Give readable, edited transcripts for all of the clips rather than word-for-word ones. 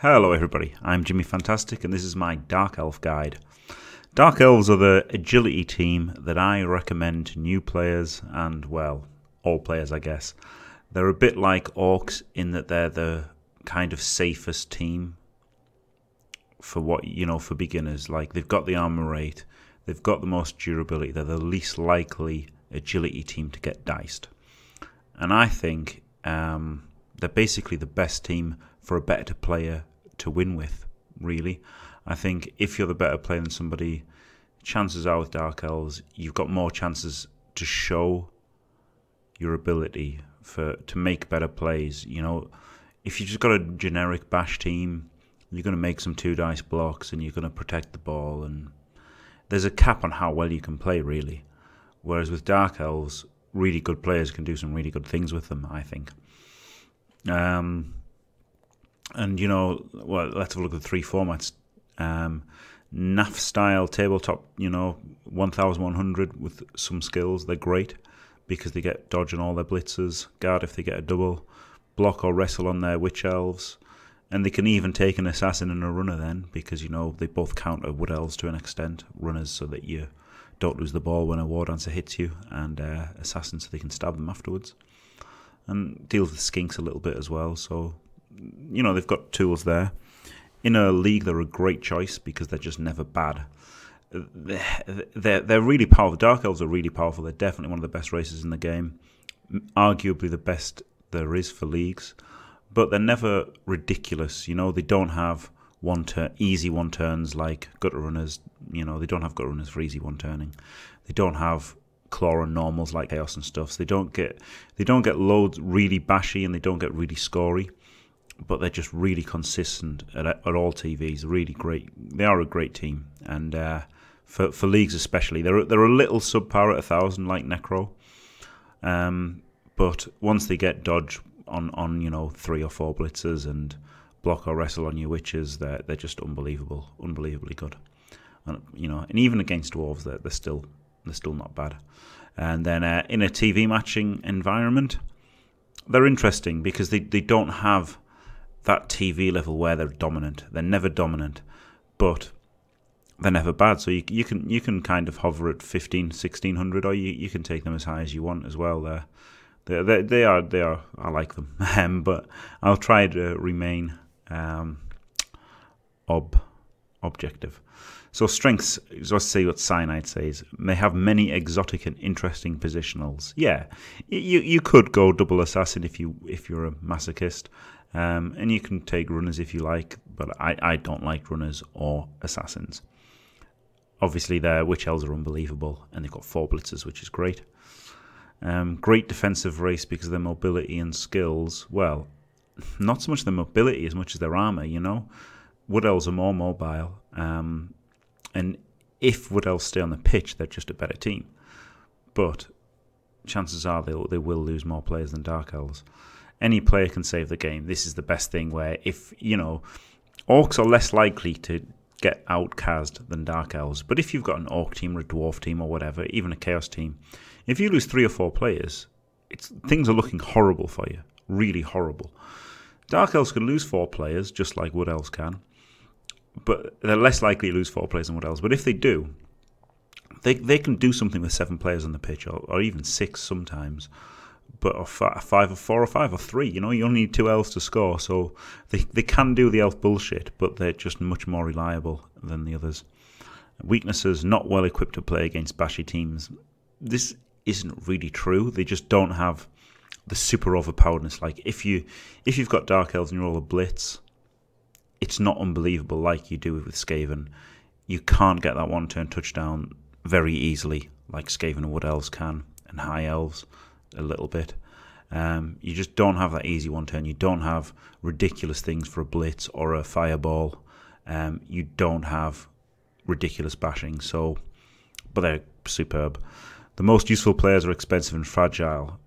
Hello everybody, I'm Jimmy Fantastic and this is my Dark Elf guide. Dark Elves are the agility team that I recommend to new players and, well, all players I guess. They're a bit like Orcs in that they're the kind of safest team for for beginners. Like, they've got the armor rate, they've got the most durability, they're the least likely agility team to get diced. And I think they're basically the best team for a better player to win with, really. I think if you're the better player than somebody, chances are with Dark Elves, you've got more chances to show your ability to make better plays. You know, if you've just got a generic bash team, you're going to make some 2-dice blocks and you're going to protect the ball, and there's a cap on how well you can play, really. Whereas with Dark Elves, really good players can do some really good things with them, I think. And, let's have a look at the three formats. NAF style tabletop, 1100 with some skills. They're great because they get dodge on all their blitzers, guard if they get a double, block or wrestle on their witch elves, and they can even take an assassin and a runner then, because, they both counter wood elves to an extent, runners so that you don't lose the ball when a war dancer hits you, and assassins so they can stab them afterwards. And deals with skinks a little bit as well, so they've got tools there. In a league, they're a great choice because they're just never bad. They're really powerful. Dark Elves are really powerful. They're definitely one of the best races in the game, arguably the best there is for leagues. But they're never ridiculous. They don't have easy one turns like gutter runners. They don't have gutter runners for easy one turning. They don't have claw and normals like chaos and stuff. So they don't get loads really bashy, and they don't get really scory. But they're just really consistent at all TVs. Really great. They are a great team, and for leagues especially, they're a little subpar at 1,000 like Necro. But once they get dodge on 3 or 4 blitzers and block or wrestle on your witches, they're just unbelievably good. And even against dwarves, they're still not bad. And then in a TV matching environment, they're interesting because they don't have that TV level where they're dominant. They're never dominant, but they're never bad. So you can kind of hover at 1600, or you can take them as high as you want as well. They are. I like them, but I'll try to remain objective. So strengths, let's see what Cyanide says. May have many exotic and interesting positionals. Yeah, you could go double assassin if you're a masochist, and you can take runners if you like. But I don't like runners or assassins. Obviously, their witch elves are unbelievable, and they've got 4 blitzers, which is great. Great defensive race because of their mobility and skills. Well, not so much their mobility as much as their armor. Wood elves are more mobile. And if Wood Elves stay on the pitch, they're just a better team. But chances are they will lose more players than Dark Elves. Any player can save the game. This is the best thing where if, Orcs are less likely to get outcast than Dark Elves. But if you've got an Orc team or a Dwarf team or whatever, even a Chaos team, if you lose 3 or 4 players, things are looking horrible for you. Really horrible. Dark Elves can lose 4 players, just like Wood Elves can. But they're less likely to lose 4 players than Wood Elves. But if they do, they can do something with 7 players on the pitch, or even 6 sometimes. But or 5 or 4 or 5 or 3. You only need 2 elves to score, so they can do the elf bullshit, but they're just much more reliable than the others. Weaknesses: not well equipped to play against bashy teams. This isn't really true. They just don't have the super overpoweredness. Like if you've got Dark Elves and you roll a blitz, it's not unbelievable like you do with Skaven. You can't get that one-turn touchdown very easily like Skaven and Wood Elves can, and High Elves a little bit. You just don't have that easy one-turn. You don't have ridiculous things for a blitz or a fireball. You don't have ridiculous bashing. But they're superb. The most useful players are expensive and fragile.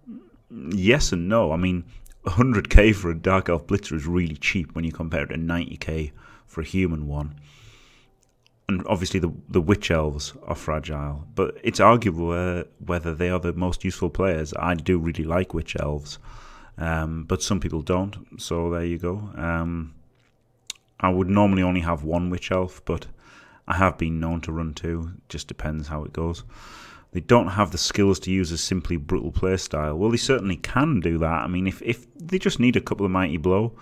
Yes and no. I mean, 100k for a Dark Elf Blitzer is really cheap when you compare it to 90k for a human one. And obviously the Witch Elves are fragile, but it's arguable whether they are the most useful players. I do really like Witch Elves, but some people don't, so there you go. I would normally only have one Witch Elf, but I have been known to run 2. Just depends how it goes. They don't have the skills to use a simply brutal playstyle. Well, they certainly can do that. I mean, if they just need a couple of Mighty Blow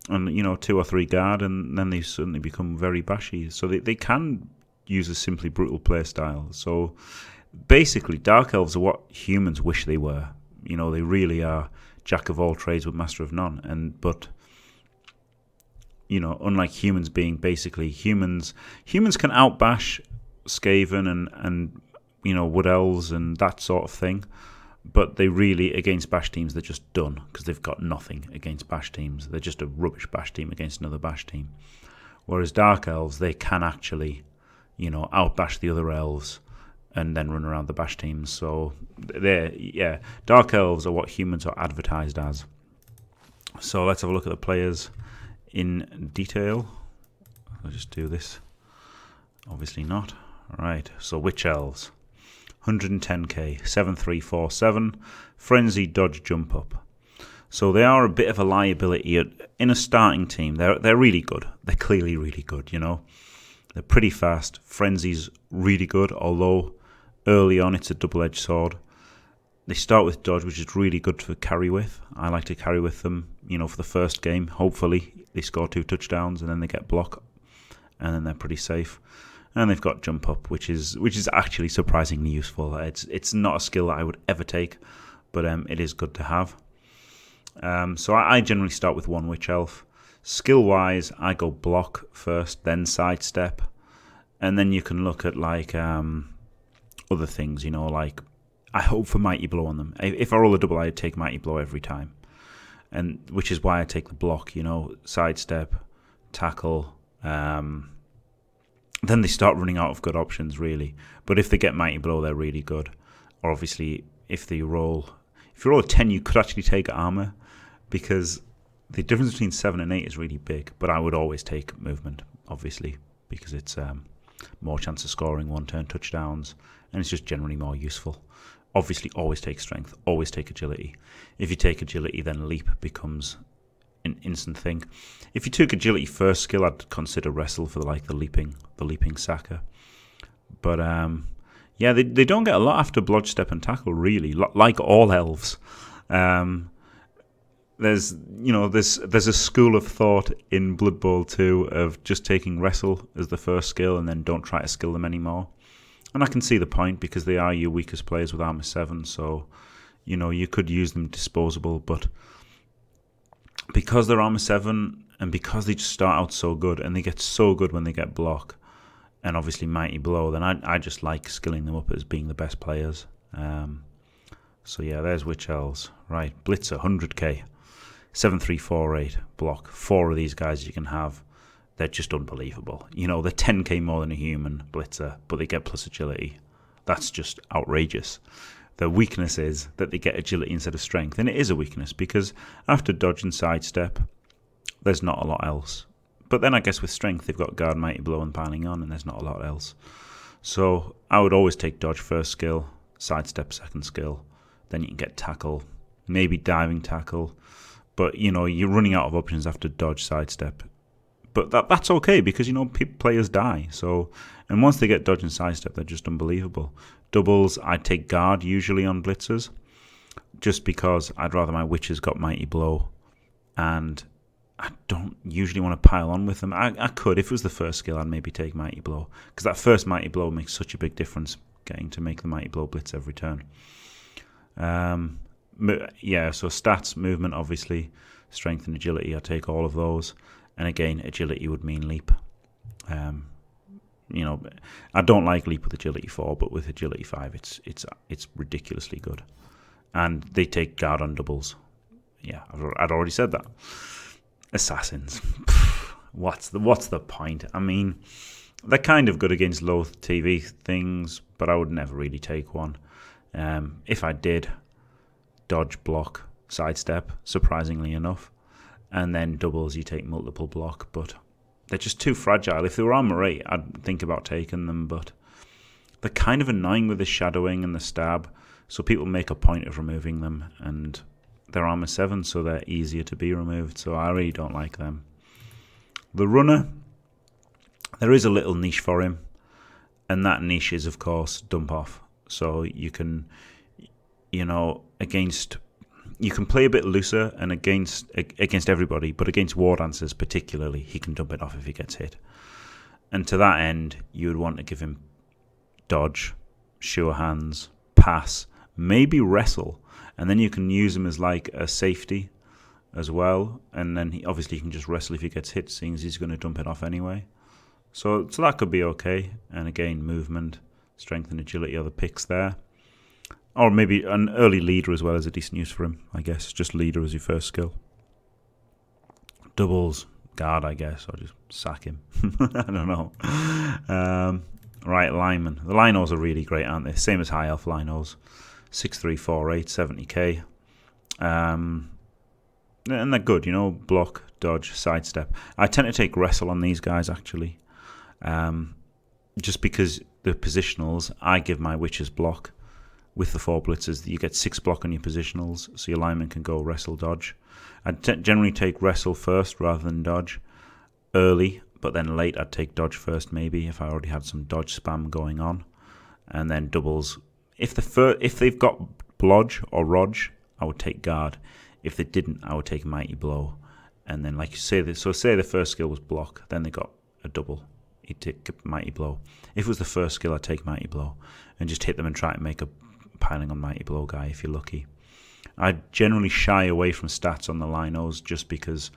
and, 2 or 3 guard, and then they suddenly become very bashy. So they can use a simply brutal playstyle. So basically, Dark Elves are what humans wish they were. They really are jack of all trades with master of none. But unlike humans being basically humans can outbash Skaven and Wood Elves and that sort of thing. But they really, against bash teams, they're just done because they've got nothing against bash teams. They're just a rubbish bash team against another bash team. Whereas Dark Elves, they can actually, outbash the other elves and then run around the bash teams. So, Dark Elves are what humans are advertised as. So let's have a look at the players in detail. I'll just do this. Obviously not. Right, so Witch Elves. 110k, 7347, Frenzy, Dodge, Jump Up. So they are a bit of a liability in a starting team. They're really good. They're clearly really good, They're pretty fast. Frenzy's really good, although early on it's a double-edged sword. They start with Dodge, which is really good to carry with. I like to carry with them, for the first game. Hopefully they score 2 touchdowns and then they get block, and then they're pretty safe. And they've got Jump Up, which is actually surprisingly useful. It's not a skill that I would ever take, but it is good to have. So I generally start with 1 Witch Elf. Skill-wise, I go Block first, then Sidestep, and then you can look at other things. Like I hope for Mighty Blow on them. If I roll a double, I take Mighty Blow every time, and which is why I take the Block. Sidestep, Tackle. Then they start running out of good options, really. But if they get Mighty Blow, they're really good. Or obviously, if you roll a 10, you could actually take Armor, because the difference between 7 and 8 is really big. But I would always take Movement, obviously, because it's more chance of scoring 1-turn touchdowns, and it's just generally more useful. Obviously, always take Strength, always take Agility. If you take Agility, then Leap becomes an instant thing. If you took Agility first skill, I'd consider Wrestle for the leaping Sacker. But they don't get a lot after Blodge, Step and Tackle, really, like all elves. There's a school of thought in Blood Bowl 2 of just taking Wrestle as the first skill and then don't try to skill them anymore. And I can see the point, because they are your weakest players with Armor 7, so you could use them disposable, but because they're Armor 7 and because they just start out so good, and they get so good when they get Block and obviously Mighty Blow, then I just like skilling them up as being the best players. So there's Witch Elves. Right, Blitzer, 100k, 7348, Block. 4 of these guys you can have. They're just unbelievable. They're 10k more than a human Blitzer, but they get plus Agility. That's just outrageous. Their weakness is that they get Agility instead of Strength, and it is a weakness because after Dodge and Sidestep, there's not a lot else. But then I guess with Strength, they've got Guard, Mighty Blow, and Piling On, and there's not a lot else. So I would always take Dodge first skill, Sidestep second skill, then you can get Tackle, maybe Diving Tackle, but you're running out of options after Dodge, Sidestep. But that's okay, because players die. So, and once they get Dodge and Sidestep, they're just unbelievable. Doubles, I'd take Guard usually on Blitzers, just because I'd rather my Witches got Mighty Blow, and I don't usually want to pile on with them. I could, if it was the first skill, I'd maybe take Mighty Blow, because that first Mighty Blow makes such a big difference, getting to make the Mighty Blow blitz every turn. So stats, movement, obviously, Strength and Agility, I take all of those. And again, Agility would mean Leap. I don't like Leap with Agility 4, but with Agility 5, it's ridiculously good. And they take Guard on doubles. Yeah, I'd already said that. Assassins. What's the point? I mean, they're kind of good against low TV things, but I would never really take one. If I did, Dodge, Block, Sidestep, surprisingly enough. And then doubles, you take multiple block, but they're just too fragile. If they were Armor 8, I'd think about taking them, but they're kind of annoying with the shadowing and the stab, so people make a point of removing them, and they're Armor 7, so they're easier to be removed, so I really don't like them. The runner, there is a little niche for him, and that niche is, of course, dump off. So you can, you can play a bit looser and against everybody, but against war dancers particularly, he can dump it off if he gets hit. And to that end, you would want to give him dodge, sure hands, pass, maybe wrestle, and then you can use him as like a safety as well. And then he can just wrestle if he gets hit, seeing as he's going to dump it off anyway. So that could be okay. And again, movement, strength, and agility are the picks there. Or maybe an early leader as well is a decent use for him, I guess. Just leader as your first skill. Doubles, guard, I guess, or just sack him. I don't know. Right, lineman. The linos are really great, aren't they? Same as high elf linos. 6'3", 4'8", 70k. And they're good, block, dodge, sidestep. I tend to take wrestle on these guys, actually. Just because the positionals, I give my witches block. With the 4 blitzers, you get 6 block on your positionals, so your lineman can go wrestle, dodge. I generally take wrestle first rather than dodge. Early, but then late I'd take dodge first maybe if I already had some dodge spam going on. And then doubles. If they've got blodge or rodge, I would take guard. If they didn't, I would take mighty blow. And then like you say, say the first skill was block, then they got a double. You'd take mighty blow. If it was the first skill, I'd take mighty blow and just hit them and try to make a piling on mighty blow guy if you're lucky. I generally shy away from stats on the linos just because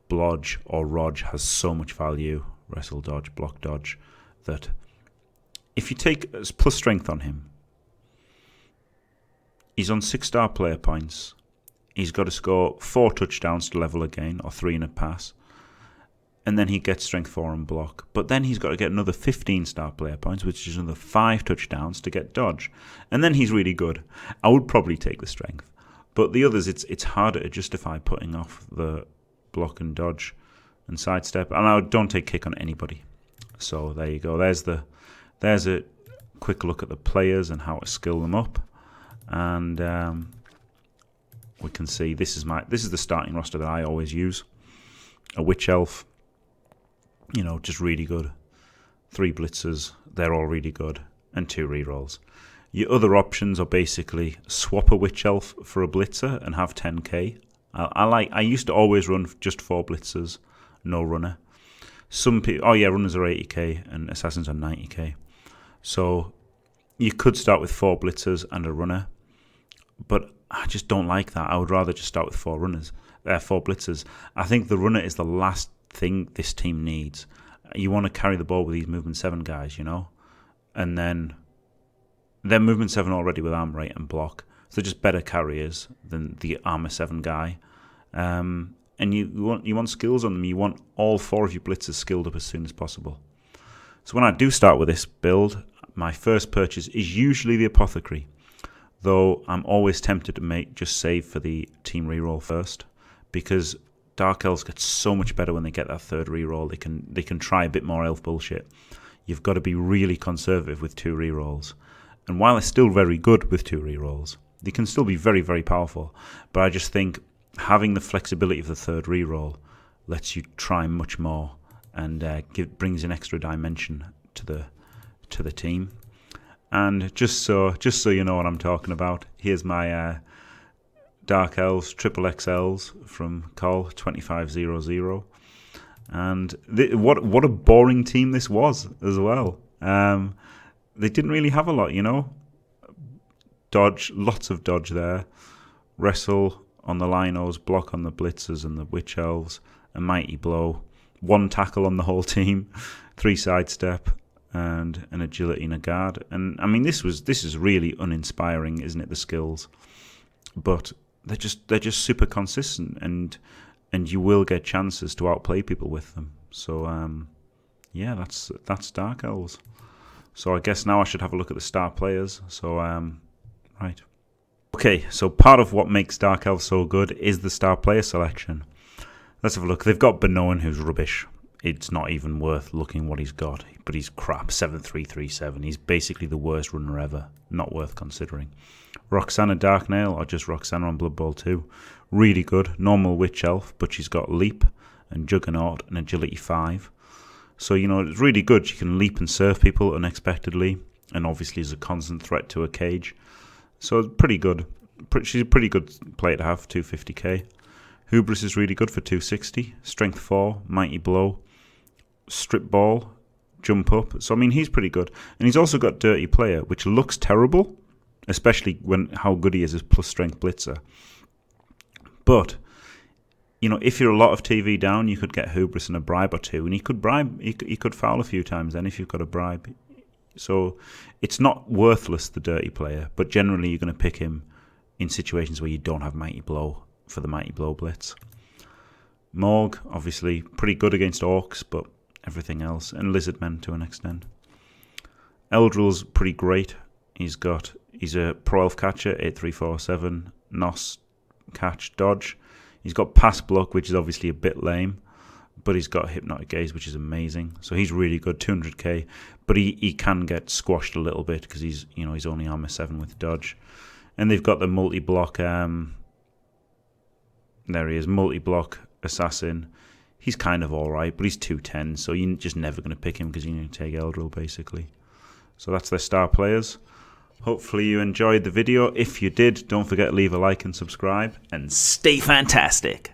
blodge or rodge has so much value, wrestle, dodge, block, dodge, that if you take plus strength on him, he's on 6-star player points. He's got to score 4 touchdowns to level again, or 3 in a pass. And then he gets strength 4 and block. But then he's got to get another 15-star player points, which is another 5 touchdowns to get dodge. And then he's really good. I would probably take the strength. But the others, it's harder to justify putting off the block and dodge and sidestep. And I don't take kick on anybody. So there you go. There's a quick look at the players and how to skill them up. And we can see this is the starting roster that I always use. A witch elf. Just really good. 3 blitzers, they're all really good. And 2 rerolls. Your other options are basically swap a witch elf for a blitzer and have 10k. I used to always run just 4 blitzers, no runner. Some people, runners are 80k and assassins are 90k. So you could start with 4 blitzers and a runner, but I just don't like that. I would rather just start with 4 blitzers. I think the runner is the last thing this team needs. You want to carry the ball with these movement 7 guys, and then they're movement 7 already with arm rate and block, so they're just better carriers than the armor 7 guy. And you want skills on them. You want all 4 of your blitzers skilled up as soon as possible. So when I do start with this build, my first purchase is usually the apothecary, though I'm always tempted to just save for the team reroll first, because Dark Elves get so much better when they get that 3rd reroll. They can try a bit more elf bullshit. You've got to be really conservative with 2 rerolls. And while they're still very good with 2 rerolls, they can still be very, very powerful. But I just think having the flexibility of the 3rd reroll lets you try much more and brings an extra dimension to the team. And just so you know what I'm talking about, here's my Dark Elves, triple XLs from Col 2500, and what a boring team this was as well. They didn't really have a lot, Dodge, lots of dodge there. Wrestle on the linos, block on the blitzers and the witch elves, a mighty blow. 1 tackle on the whole team, 3 sidestep, and an agility and a guard. And I mean, this is really uninspiring, isn't it? The skills, but they're just super consistent, and you will get chances to outplay people with them. So that's Dark Elves. So I guess now I should have a look at the star players. So right, okay. So part of what makes Dark Elves so good is the star player selection. Let's have a look. They've got Benoan, who's rubbish. It's not even worth looking what he's got, but he's crap. 7337. He's basically the worst runner ever. Not worth considering. Roxanna Darknail, or just Roxanna on Blood Bowl 2. Really good. Normal witch elf, but she's got leap and Juggernaut and Agility 5. So, you know, it's really good. She can leap and surf people unexpectedly, and obviously is a constant threat to a cage. So it's pretty good. She's a pretty good player to have, 250k. Hubris is really good for 260. Strength 4, Mighty Blow, Strip Ball, Jump Up. So, I mean, he's pretty good. And he's also got Dirty Player, which looks terrible, especially when how good he is as plus strength blitzer. But, you know, if you're a lot of TV down, you could get Hubris and a bribe or two, and he could foul a few times then if you've got a bribe. So it's not worthless, the Dirty Player, but generally you're going to pick him in situations where you don't have Mighty Blow for the Mighty Blow blitz. Morg, obviously, pretty good against Orcs, but everything else, and Lizardmen to an extent. Eldril's pretty great. He's a Pro Elf catcher, 8347, Nos, catch, dodge. He's got pass block, which is obviously a bit lame, but he's got hypnotic gaze, which is amazing. So he's really good, 200k, but he can get squashed a little bit because he's only armor 7 with dodge. And they've got the multi-block, there he is, multi-block assassin. He's kind of alright, but he's 210, so you're just never going to pick him because you need to take Eldril, basically. So that's their star players. Hopefully you enjoyed the video. If you did, don't forget to leave a like and subscribe, and stay fantastic!